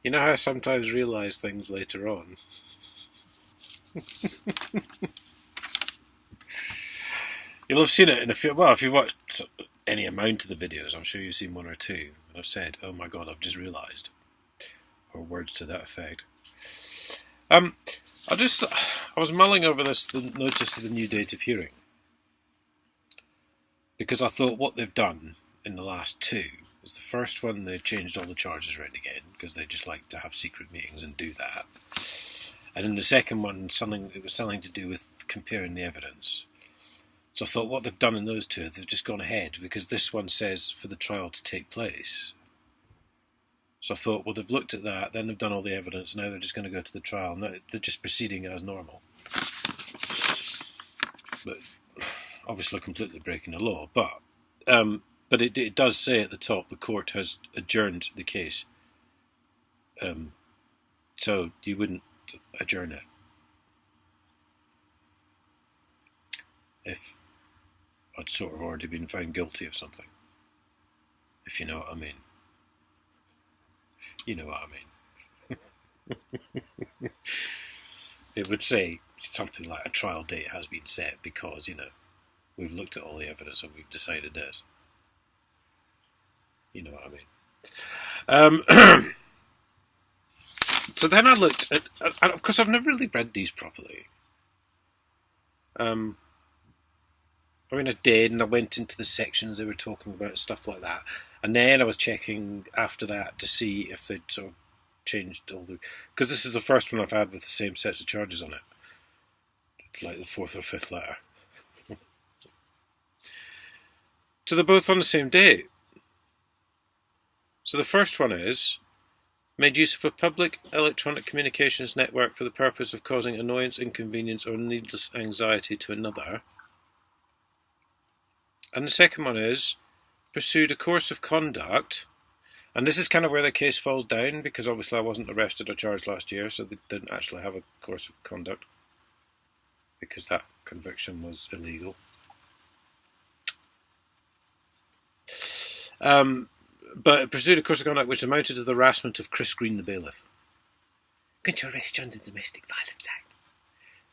You know how I sometimes realise things later on? You'll have seen it in a few. Well, if you've watched any amount of the videos, I'm sure you've seen one or two. And I've said, "Oh my god, I've just realised," or words to that effect. Um, I was mulling over this, the notice of the new date of hearing, because I thought what they've done in the last two is the first one they've changed all the charges around again because they just like to have secret meetings and do that, and in the second one, it was something to do with comparing the evidence. So I thought what they've done in those two, they've just gone ahead because this one says for the trial to take place. So I thought, well, they've looked at that, then they've done all the evidence, now they're just going to go to the trial. Now they're just proceeding as normal. But obviously completely breaking the law. But it does say at the top, the court has adjourned the case. So you wouldn't adjourn it if I'd sort of already been found guilty of something. If you know what I mean. You know what I mean. It would say something like a trial date has been set because, we've looked at all the evidence and we've decided this. You know what I mean. So then I looked at, because I've never really read these properly. I did, and I went into the sections they were talking about, stuff like that. And then I was checking after that to see if they'd sort of changed all the... Because this is the first one I've had with the same sets of charges on it. Like the fourth or fifth letter. So they're both on the same date. So the first one is... made use of a public electronic communications network for the purpose of causing annoyance, inconvenience, or needless anxiety to another. And the second one is, pursued a course of conduct, and this is kind of where the case falls down, because obviously I wasn't arrested or charged last year, so they didn't actually have a course of conduct, because that conviction was illegal. But pursued a course of conduct which amounted to the harassment of Chris Green, the bailiff. Going to arrest you under the Domestic Violence Act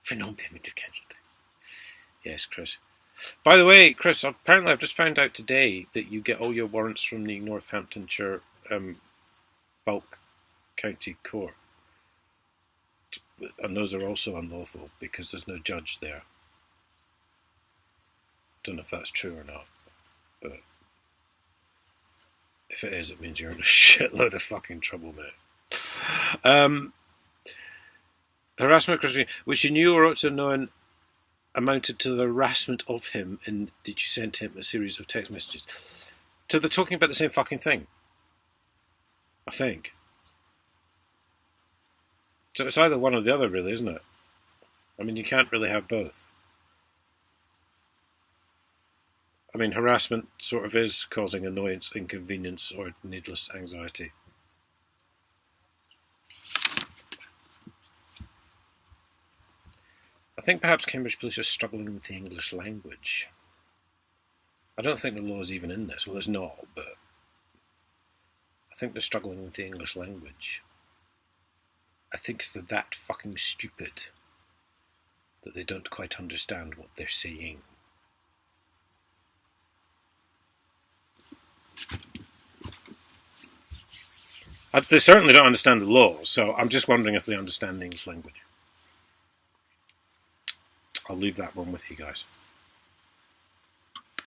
for non-payment of council tax. Yes, Chris. By the way, Chris, apparently I've just found out today that you get all your warrants from the Northamptonshire Bulk County Court. And those are also unlawful because there's no judge there. Don't know if that's true or not, but if it is, it means you're in a shitload of fucking trouble, mate. Harassment, which you knew or ought to have known amounted to the harassment of him, and did you send him a series of text messages? So they're talking about the same fucking thing, I think. So it's either one or the other, really, isn't it? You can't really have both. Harassment sort of is causing annoyance, inconvenience, or needless anxiety. I think perhaps Cambridge Police are struggling with the English language. I don't think the law is even in this. Well, it's not, but I think they're struggling with the English language. I think they're that fucking stupid that they don't quite understand what they're saying. They certainly don't understand the law, so I'm just wondering if they understand the English language. I'll leave that one with you guys.